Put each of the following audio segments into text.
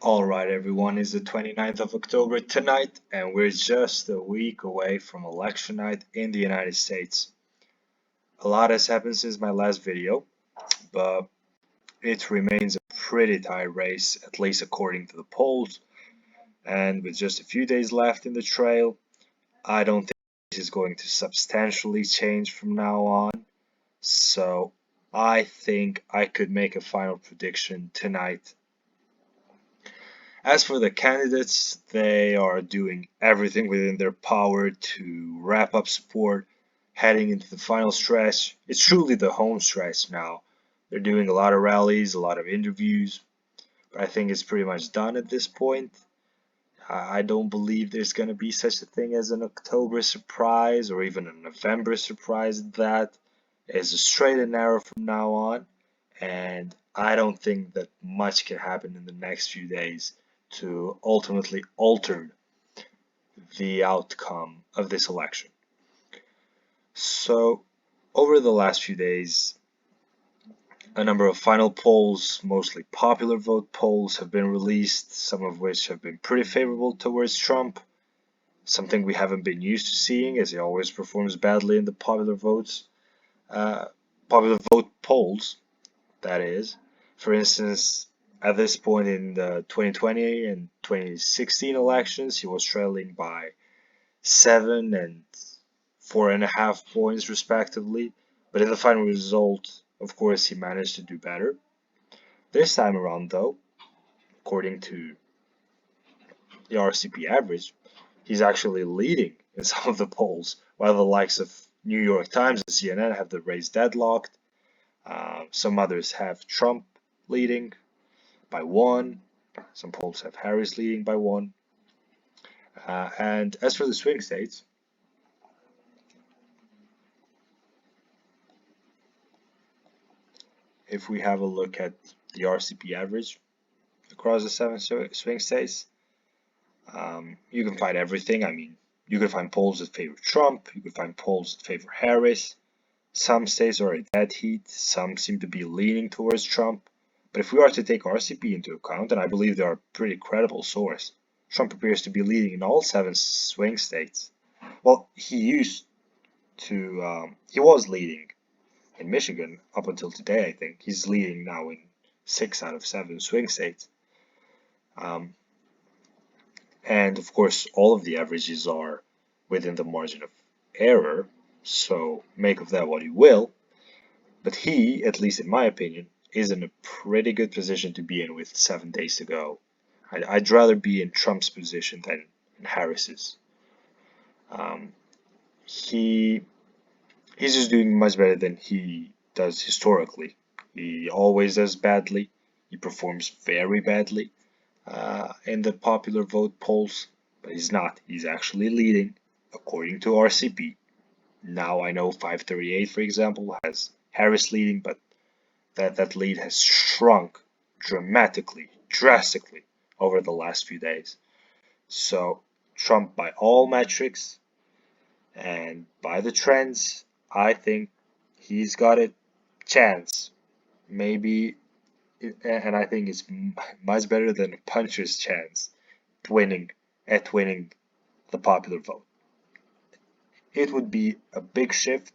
Alright everyone, it's the 29th of October tonight and we're just a week away from election night in the United States. A lot has happened since my last video, but it remains a pretty tight race, at least according to the polls, and with just a few days left in the trail, I don't think this is going to substantially change from now on, so I think I could make a final prediction tonight. As for the candidates, they are doing everything within their power to wrap up support heading into the final stretch. It's truly the home stretch now. They're doing a lot of rallies, a lot of interviews, but I think it's pretty much done at this point. I don't believe there's going to be such a thing as an October surprise or even a November surprise at that. It's a straight and narrow from now on, and I don't think that much can happen in the next few days to ultimately alter the outcome of this election. So, over the last few days, a number of final polls, mostly popular vote polls, have been released, some of which have been pretty favorable towards Trump, something we haven't been used to seeing as he always performs badly in the popular vote polls, that is. For instance, at this point in the 2020 and 2016 elections, he was trailing by 7 and 4.5 points respectively, but in the final result, of course, he managed to do better. This time around, though, according to the RCP average, he's actually leading in some of the polls, while the likes of New York Times and CNN have the race deadlocked. Some others have Trump leading by 1. Some polls have Harris leading by 1. And as for the swing states, if we have a look at the RCP average across the 7 swing states, you can find everything. I mean, you can find polls that favor Trump, you can find polls that favor Harris. Some states are at dead heat, some seem to be leaning towards Trump. But if we are to take RCP into account, and I believe they are a pretty credible source, Trump appears to be leading in all 7 swing states. Well, he was leading in Michigan up until today, I think. He's leading now in 6 out of 7 swing states. And of course, all of the averages are within the margin of error, so make of that what you will. But he, at least in my opinion, is in a pretty good position to be in with 7 days to go. I'd rather be in Trump's position than in Harris's. He's just doing much better than he does historically. He always does badly. He performs very badly in the popular vote polls, but he's not. He's actually leading according to RCP. Now I know 538, for example, has Harris leading, but that lead has shrunk drastically over the last few days. So Trump, by all metrics and by the trends, I think he's got a chance. Maybe, and I think it's much better than a puncher's chance winning the popular vote. It would be a big shift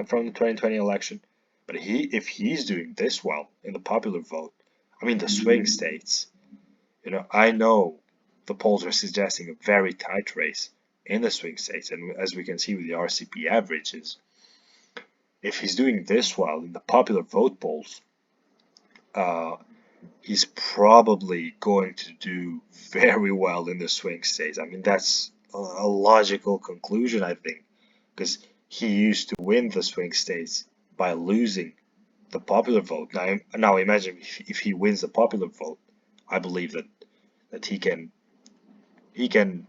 from the 2020 election. But if he's doing this well in the popular vote, I mean the swing states, I know the polls are suggesting a very tight race in the swing states, and as we can see with the RCP averages, if he's doing this well in the popular vote polls, he's probably going to do very well in the swing states. I mean, that's a logical conclusion, I think, because he used to win the swing states by losing the popular vote. Now imagine if he wins the popular vote, I believe that he can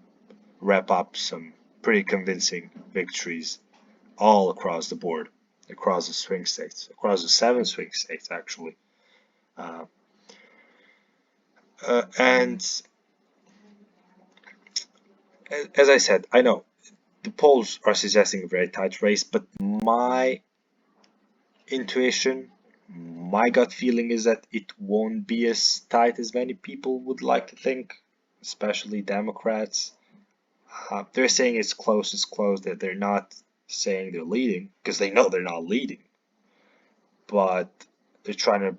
wrap up some pretty convincing victories all across the board, across the swing states, across the 7 swing states actually. And as I said, I know the polls are suggesting a very tight race, but my intuition My gut feeling is that it won't be as tight as many people would like to think, especially Democrats. They're saying it's close, that they're not saying they're leading, because they know they're not leading, but they're trying to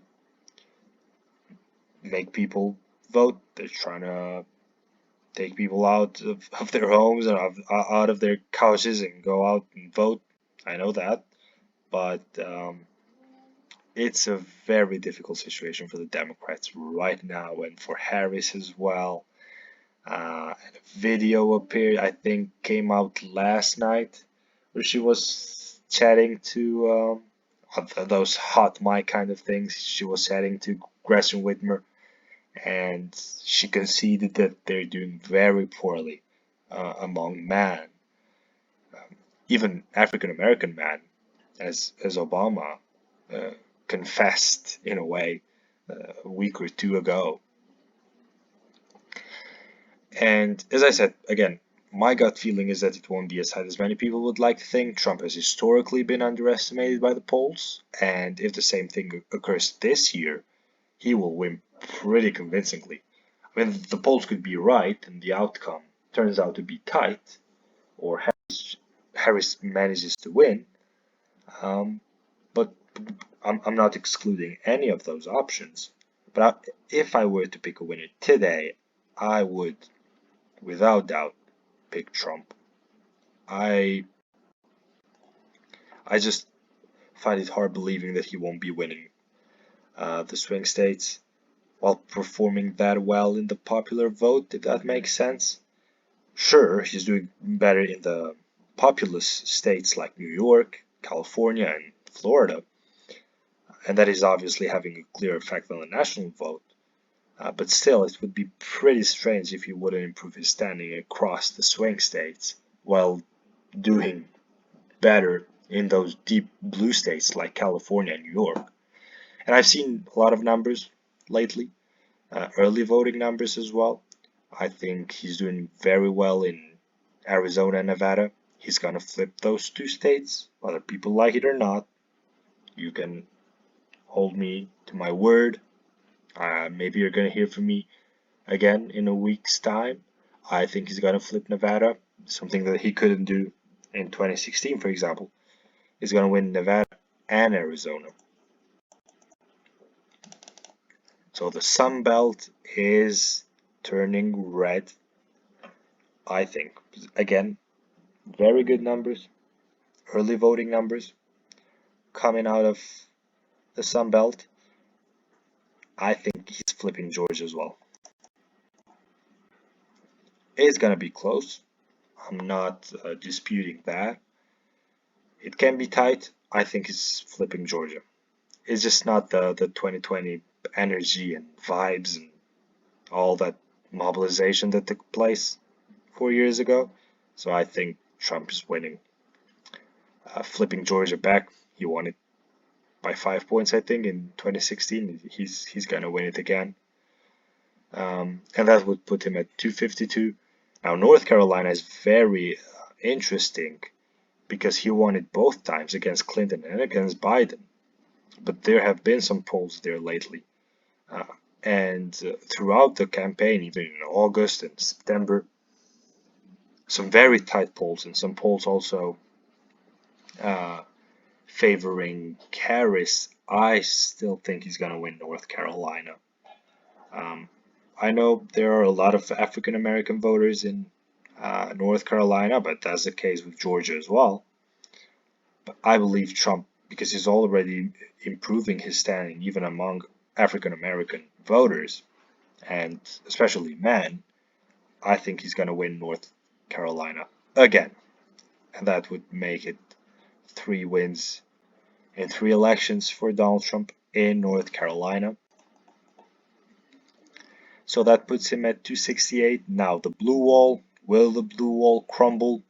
make people vote. They're trying to take people out of their homes and out of their couches and go out and vote. I know that, but it's a very difficult situation for the Democrats right now, and for Harris as well. And a video appeared, I think, came out last night, where she was chatting to those hot mic kind of things. She was chatting to Gretchen Whitmer, and she conceded that they're doing very poorly among men, even African American men, as Obama uh, confessed in a way a week or two ago. And as I said, again, my gut feeling is that it won't be as high as many people would like to think. Trump has historically been underestimated by the polls, and if the same thing occurs this year, he will win pretty convincingly. I mean, the polls could be right and the outcome turns out to be tight, or Harris manages to win, but I'm not excluding any of those options. But if I were to pick a winner today, I would, without doubt, pick Trump. I I just find it hard believing that he won't be winning the swing states while performing that well in the popular vote, if that makes sense. Sure, he's doing better in the populous states like New York, California, and Florida, and that is obviously having a clear effect on the national vote. But still, it would be pretty strange if he wouldn't improve his standing across the swing states while doing better in those deep blue states like California and New York. And I've seen a lot of numbers lately, early voting numbers as well. I think he's doing very well in Arizona and Nevada. He's gonna flip those two states, whether people like it or not. You can hold me to my word. Maybe you're gonna hear from me again in a week's time. I think he's gonna flip Nevada, something that he couldn't do in 2016, for example. He's gonna win Nevada and Arizona. So the Sun Belt is turning red, I think. Again, very good numbers, early voting numbers coming out of the Sun Belt. I think he's flipping Georgia as well. It's gonna be close. I'm not disputing that. It can be tight. I think he's flipping Georgia. It's just not the 2020 energy and vibes and all that mobilization that took place 4 years ago. So I think Trump is winning. Flipping Georgia back, he won it by 5 points, I think, in 2016. He's gonna win it again, and that would put him at 252. Now North Carolina is very interesting because he won it both times against Clinton and against Biden. But there have been some polls there lately, uh, and throughout the campaign, even in August and September, some very tight polls, and some polls also uh, favoring Harris. I still think he's going to win North Carolina. Um, I know there are a lot of African American voters in North Carolina, but that's the case with Georgia as well. But I believe Trump, because he's already improving his standing even among African American voters, and especially men, I think he's going to win North Carolina again. And that would make it 3 wins in 3 elections for Donald Trump in North Carolina. So that puts him at 268. Now the blue wall. Will the blue wall crumble?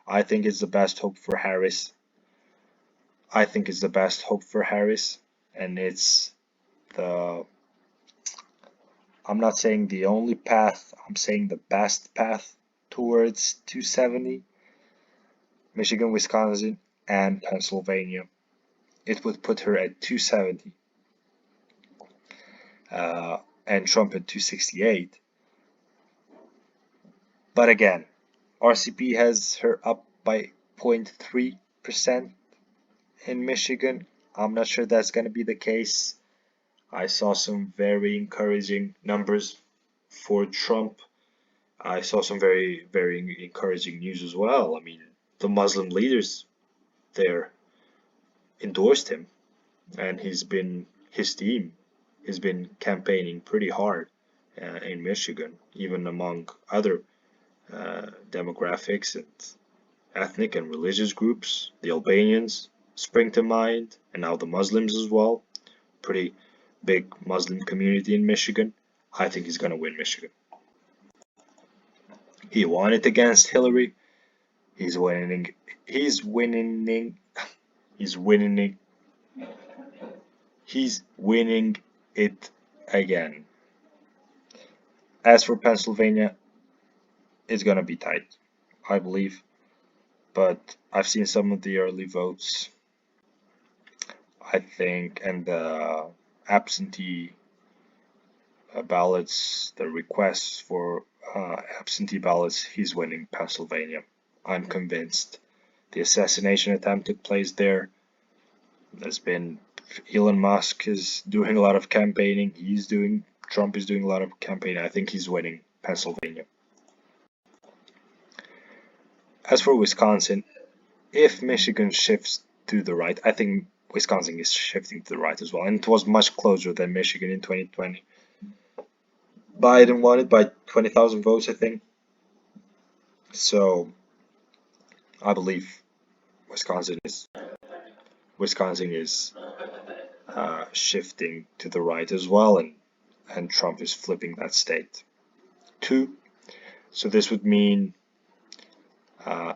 I think it's the best hope for Harris. I think it's the best hope for Harris. And it's the, I'm not saying the only path, I'm saying the best path towards 270. Michigan, Wisconsin, and Pennsylvania. It would put her at 270 and Trump at 268. But again, RCP has her up by 0.3% in Michigan. I'm not sure that's going to be the case. I saw some very encouraging numbers for Trump. I saw some very encouraging news as well. I mean, the Muslim leaders there endorsed him, and his team has been campaigning pretty hard in Michigan, even among other demographics and ethnic and religious groups. The Albanians spring to mind, and now the Muslims as well. Pretty big Muslim community in Michigan. I think he's going to win Michigan. He won it against Hillary. He's winning. He's winning. He's winning. He's winning it again. As for Pennsylvania, it's going to be tight, I believe. But I've seen some of the early votes, I think, and the absentee ballots, the requests for absentee ballots, he's winning Pennsylvania. I'm convinced. The assassination attempt took place there. There's been Elon Musk is doing a lot of campaigning. Trump is doing a lot of campaigning. I think he's winning Pennsylvania. As for Wisconsin, if Michigan shifts to the right, I think Wisconsin is shifting to the right as well. And it was much closer than Michigan in 2020. Biden won it by 20,000 votes, I think. So I believe Wisconsin is shifting to the right as well, and Trump is flipping that state. 2. So this would mean I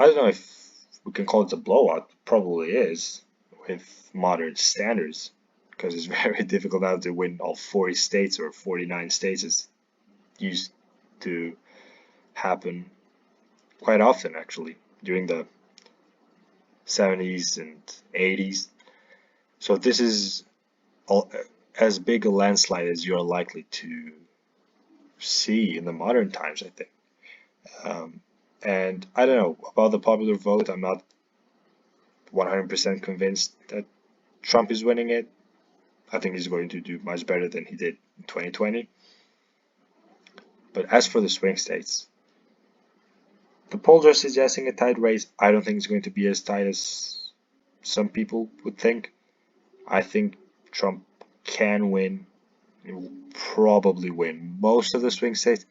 don't know if we can call it a blowout. Probably is with modern standards, because it's very difficult now to win all 40 states or 49 states. It's used to happen quite often, actually, during the 70s and 80s. So this is as big a landslide as you're likely to see in the modern times, I think. And I don't know about the popular vote. I'm not 100% convinced that Trump is winning it. I think he's going to do much better than he did in 2020. But as for the swing states, the polls are suggesting a tight race. I don't think it's going to be as tight as some people would think. I think Trump can win. He will probably win most of the swing states.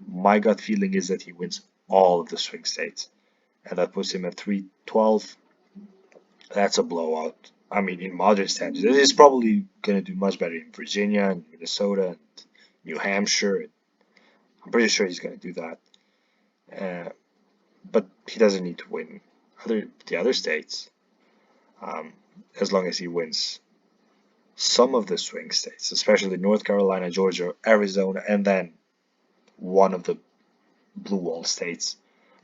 My gut feeling is that he wins all of the swing states, and that puts him at 312. That's a blowout. I mean, in modern standards, he's probably going to do much better in Virginia and Minnesota and New Hampshire. I'm pretty sure he's going to do that. But he doesn't need to win the other states, as long as he wins some of the swing states, especially North Carolina, Georgia, Arizona, and then one of the blue wall states.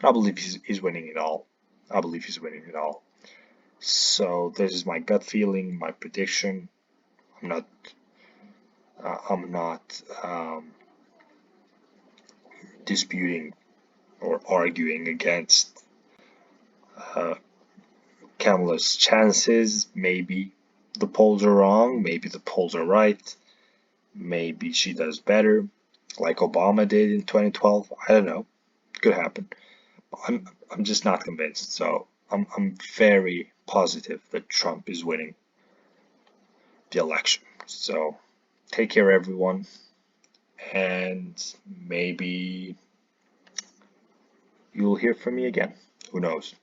I believe he's winning it all. I believe he's winning it all. So this is my gut feeling, my prediction. I'm not disputing or arguing against Kamala's chances. Maybe the polls are wrong. Maybe the polls are right. Maybe she does better, like Obama did in 2012. I don't know. Could happen. I'm just not convinced. So I'm very positive that Trump is winning the election. So take care, everyone, and maybe you'll hear from me again. Who knows?